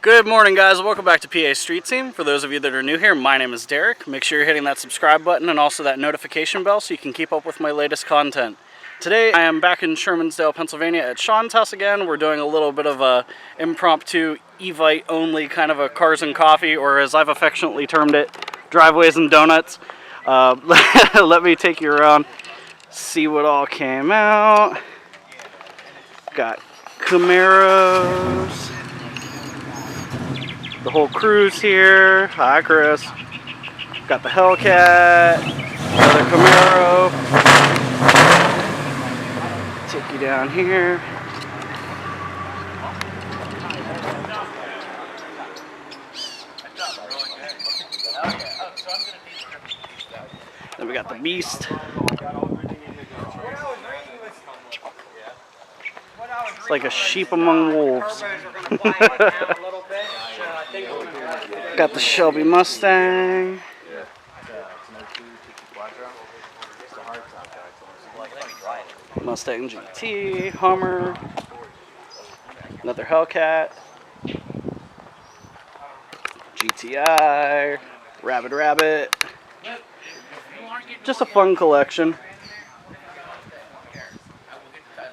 Good morning, guys. Welcome back to PA Street Team. For those of you that are new here, my name is Derek. Make sure you're hitting that subscribe button and also that notification bell so you can keep up with my latest content. Today I am back in Shermansdale, Pennsylvania at Sean's house again. We're doing a little bit of a impromptu Evite only kind of a cars and coffee, or as I've affectionately termed it, driveways and donuts. Let me take you around, see what all came out. Got Camaros. The whole crew's here. Hi, Chris. Got the Hellcat, another Camaro. Take you down here. Then we got the Beast. It's like a sheep among wolves. Got the Shelby Mustang. Mustang GT, Hummer. Another Hellcat. GTI. Rabbit. Just a fun collection.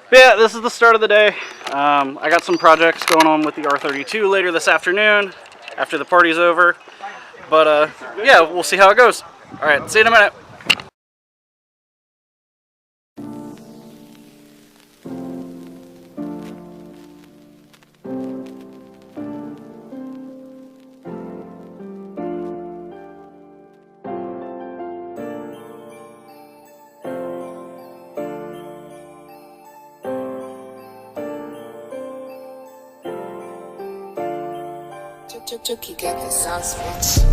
But yeah, this is the start of the day. I got some projects going on with the R32 later this afternoon after the party's over. But yeah, we'll see how it goes. All right, see you in a minute. Chuki got the sauce, bitch.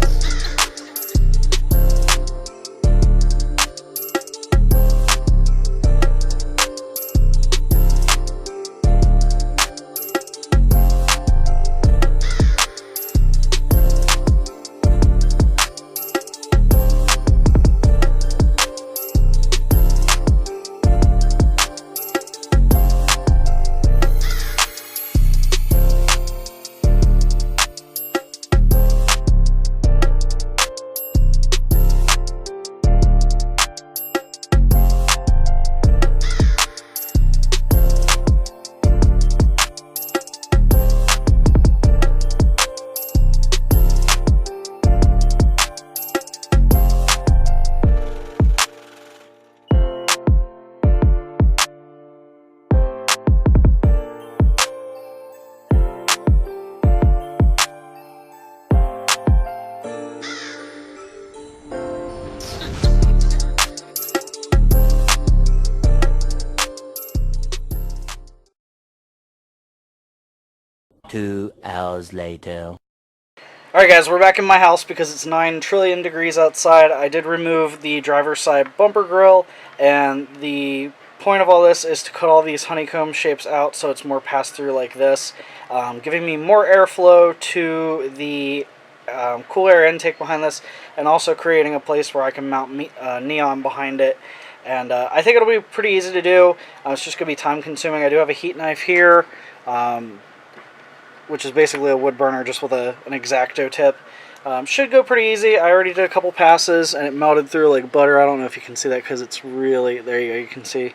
Two hours later. Alright guys, we're back in my house because it's 9 trillion degrees outside. I did remove the driver's side bumper grille, and the point of all this is to cut all these honeycomb shapes out so it's more pass-through like this, giving me more airflow to the cool air intake behind this, and also creating a place where I can mount neon behind it. And I think it'll be pretty easy to do. It's just going to be time consuming. I do have a heat knife here, which is basically a wood burner just with an X-Acto tip. Should go pretty easy. I already did a couple passes and it melted through like butter. I don't know if you can see that because it's really, there you go, you can see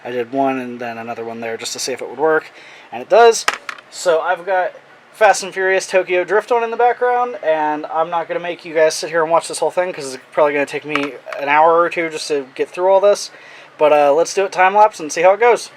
I did one and then another one there just to see if it would work, and it does. So I've got Fast and Furious Tokyo Drift on in the background, and I'm not going to make you guys sit here and watch this whole thing because it's probably going to take me an hour or two just to get through all this. But let's do it time-lapse and see how it goes.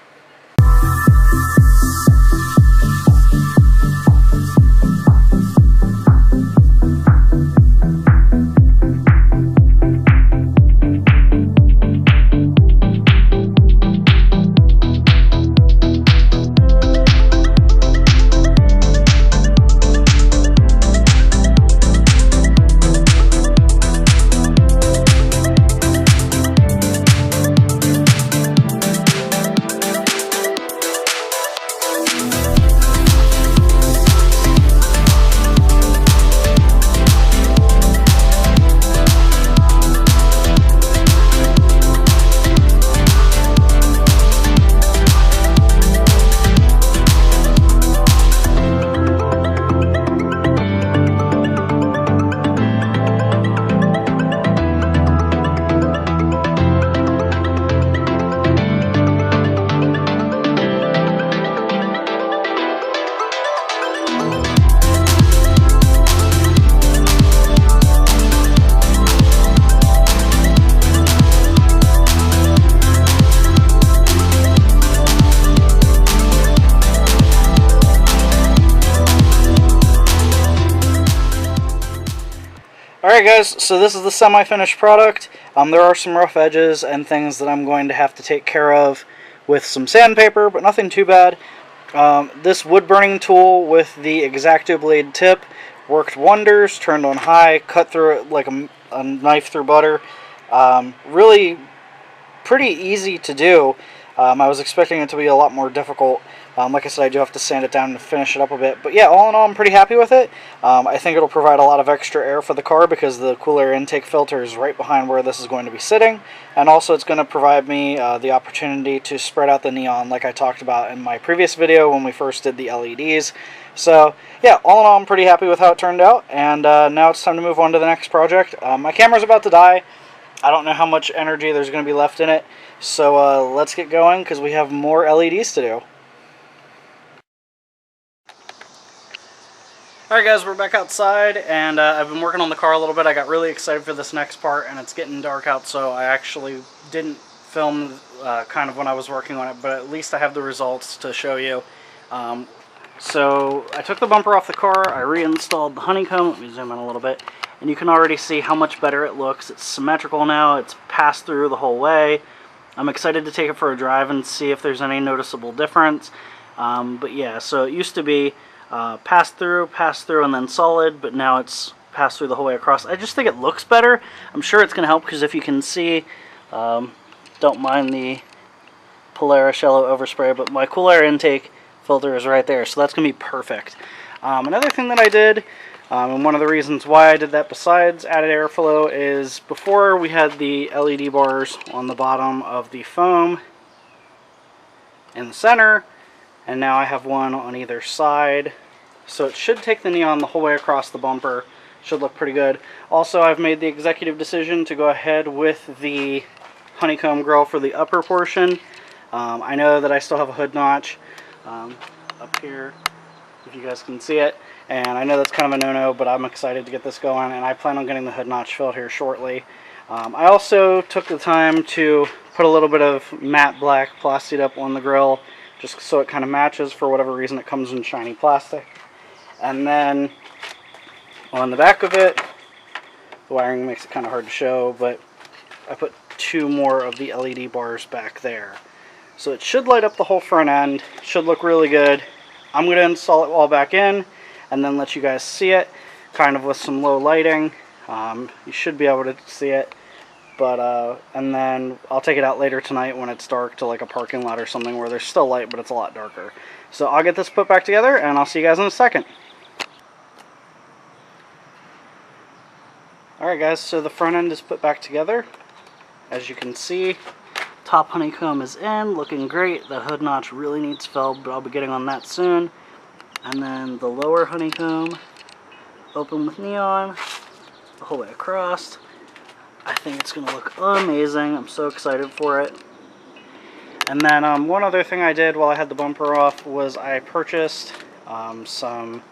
Alright guys, so this is the semi-finished product. There are some rough edges and things that I'm going to have to take care of with some sandpaper, but nothing too bad. This wood burning tool with the X-Acto blade tip worked wonders, turned on high, cut through it like a knife through butter. Really pretty easy to do. I was expecting it to be a lot more difficult. Like I said, I do have to sand it down and finish it up a bit. But yeah, all in all, I'm pretty happy with it. I think it'll provide a lot of extra air for the car because the cool air intake filter is right behind where this is going to be sitting. And also it's going to provide me the opportunity to spread out the neon like I talked about in my previous video when we first did the LEDs. So yeah, all in all, I'm pretty happy with how it turned out. And now it's time to move on to the next project. My camera's about to die. I don't know how much energy there's going to be left in it. So let's get going because we have more LEDs to do. Alright guys, we're back outside, and I've been working on the car a little bit. I got really excited for this next part, and it's getting dark out, so I actually didn't film kind of when I was working on it, but at least I have the results to show you. So I took the bumper off the car, I reinstalled the honeycomb. Let me zoom in a little bit, and you can already see how much better it looks. It's symmetrical now, it's passed through the whole way. I'm excited to take it for a drive and see if there's any noticeable difference. But yeah, so it used to be pass through, and then solid, but now it's passed through the whole way across. I just think it looks better. I'm sure it's going to help because if you can see, don't mind the Polaris yellow overspray, but my cool air intake filter is right there, so that's going to be perfect. Another thing that I did, and one of the reasons why I did that besides added airflow, is before we had the LED bars on the bottom of the foam in the center, and now I have one on either side, so it should take the neon the whole way across the bumper. Should look pretty good. Also, I've made the executive decision to go ahead with the honeycomb grille for the upper portion. I know that I still have a hood notch up here, if you guys can see it, and I know that's kind of a no-no, but I'm excited to get this going, and I plan on getting the hood notch filled here shortly. I also took the time to put a little bit of matte black plastic up on the grille, just so it kind of matches. For whatever reason, it comes in shiny plastic. And then on the back of it, the wiring makes it kind of hard to show, but I put 2 more of the LED bars back there. So it should light up the whole front end. Should look really good. I'm going to install it all back in and then let you guys see it, kind of with some low lighting. You should be able to see it. But, and then I'll take it out later tonight when it's dark to like a parking lot or something where there's still light, but it's a lot darker. So I'll get this put back together, and I'll see you guys in a second. Alright guys, so the front end is put back together. As you can see, top honeycomb is in, looking great. That hood notch really needs filled, but I'll be getting on that soon. And then the lower honeycomb, open with neon, the whole way across. I think it's going to look amazing. I'm so excited for it. And then one other thing I did while I had the bumper off was I purchased some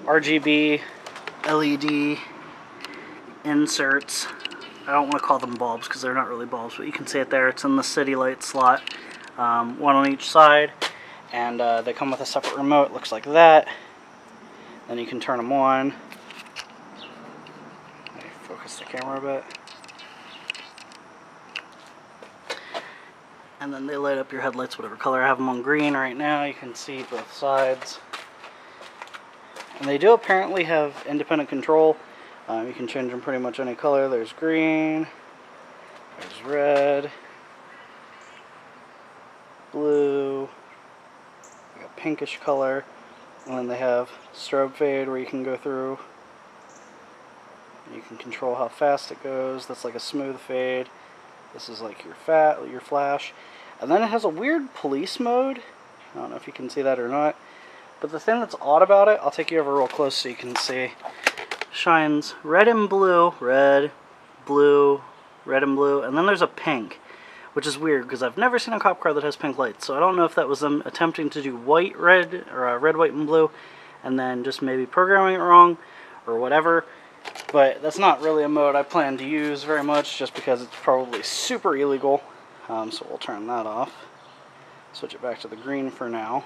RGB LED inserts. I don't want to call them bulbs because they're not really bulbs, but you can see it there. It's in the city light slot, one on each side, and they come with a separate remote. Looks like that. Then you can turn them on. Let me focus the camera a bit. And then they light up your headlights whatever color. I have them on green right now. You can see both sides. And they do apparently have independent control. You can change them pretty much any color. There's green, there's red, blue, like a pinkish color, and then they have strobe fade where you can go through. You can control how fast it goes. That's like a smooth fade. This is like your flash. And then it has a weird police mode. I don't know if you can see that or not. But the thing that's odd about it, I'll take you over real close so you can see. Shines red and blue, red, blue, red and blue, and then there's a pink, which is weird because I've never seen a cop car that has pink lights. So I don't know if that was them attempting to do white, red, or red, white, and blue, and then just maybe programming it wrong or whatever. But that's not really a mode I plan to use very much just because it's probably super illegal. So we'll turn that off. Switch it back to the green for now.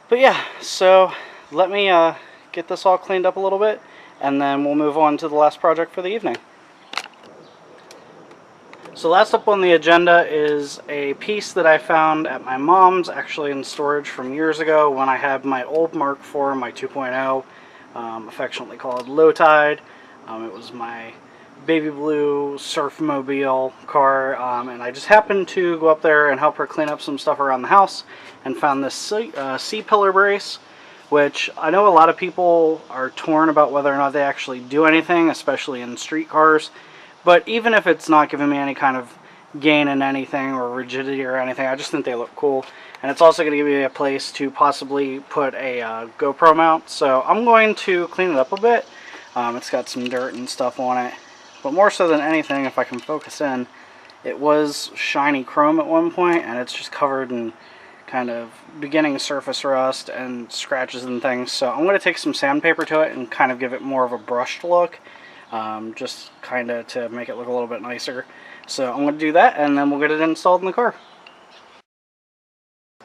But yeah, so let me get this all cleaned up a little bit, and then we'll move on to the last project for the evening. So last up on the agenda is a piece that I found at my mom's, actually in storage from years ago when I had my old Mark IV, my 2.0, affectionately called Low Tide. It was my baby blue surfmobile car, and I just happened to go up there and help her clean up some stuff around the house and found this C-pillar brace, which I know a lot of people are torn about whether or not they actually do anything, especially in street cars. But even if it's not giving me any kind of gain in anything or rigidity or anything, I just think they look cool. And it's also going to give me a place to possibly put a GoPro mount. So I'm going to clean it up a bit. It's got some dirt and stuff on it. But more so than anything, if I can focus in, it was shiny chrome at one point, and it's just covered in kind of beginning surface rust and scratches and things. So I'm going to take some sandpaper to it and kind of give it more of a brushed look. Just kind of to make it look a little bit nicer. So I'm going to do that, and then we'll get it installed in the car.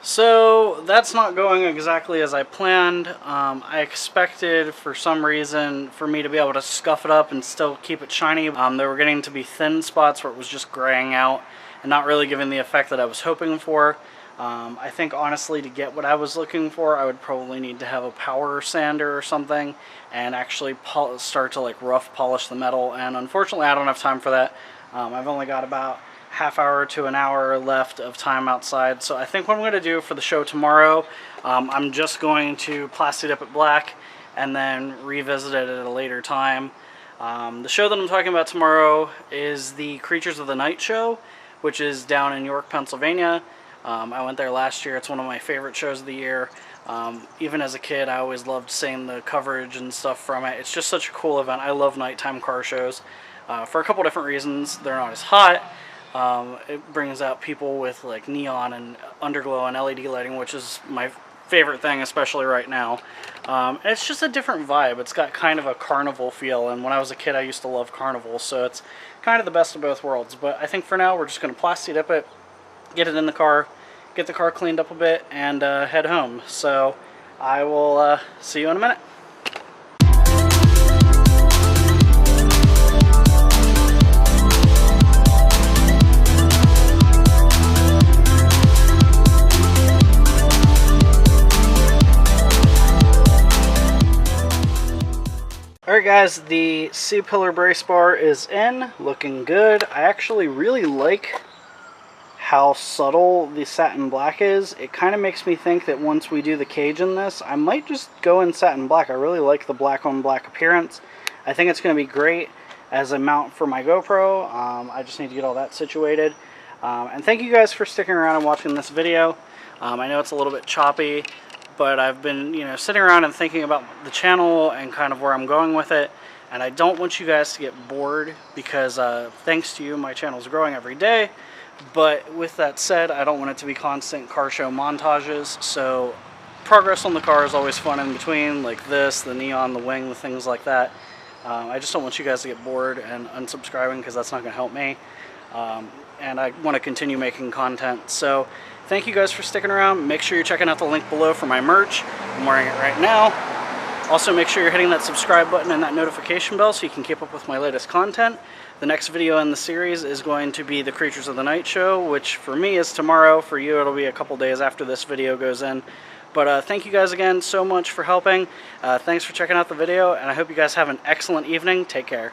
So that's not going exactly as I planned. I expected for some reason for me to be able to scuff it up and still keep it shiny. There were getting to be thin spots where it was just graying out and not really giving the effect that I was hoping for. I think honestly, to get what I was looking for, I would probably need to have a power sander or something and actually start to like rough polish the metal, and unfortunately I don't have time for that. I've only got about half hour to an hour left of time outside, so I think what I'm going to do for the show tomorrow, I'm just going to plasti dip it black and then revisit it at a later time. The show that I'm talking about tomorrow is the Creatures of the Night show, which is down in York, Pennsylvania. I went there last year. It's one of my favorite shows of the year. Even as a kid, I always loved seeing the coverage and stuff from it. It's just such a cool event. I love nighttime car shows for a couple different reasons. They're not as hot. It brings out people with like neon and underglow and LED lighting, which is my favorite thing, especially right now. It's just a different vibe. It's got kind of a carnival feel, and when I was a kid, I used to love carnival, so it's kind of the best of both worlds. But I think for now, we're just going to plasti dip it, get it in the car, get the car cleaned up a bit, and head home. So I will see you in a minute. Alright guys, the C-pillar brace bar is in, looking good. I actually really like how subtle the satin black is. It kind of makes me think that once we do the cage in this, I might just go in satin black. I really like the black on black appearance. I think it's going to be great as a mount for my GoPro. I just need to get all that situated. And thank you guys for sticking around and watching this video. I know it's a little bit choppy, but I've been, sitting around and thinking about the channel and kind of where I'm going with it. And I don't want you guys to get bored because thanks to you, my channel is growing every day. But with that said, I don't want it to be constant car show montages. So progress on the car is always fun in between, like this, the neon, the wing, the things like that. I just don't want you guys to get bored and unsubscribing because that's not going to help me. And I want to continue making content. So thank you guys for sticking around. Make sure you're checking out the link below for my merch. I'm wearing it right now. Also, make sure you're hitting that subscribe button and that notification bell so you can keep up with my latest content. The next video in the series is going to be the Creatures of the Night show, which for me is tomorrow. For you, it'll be a couple days after this video goes in. But thank you guys again so much for helping. Thanks for checking out the video, and I hope you guys have an excellent evening. Take care.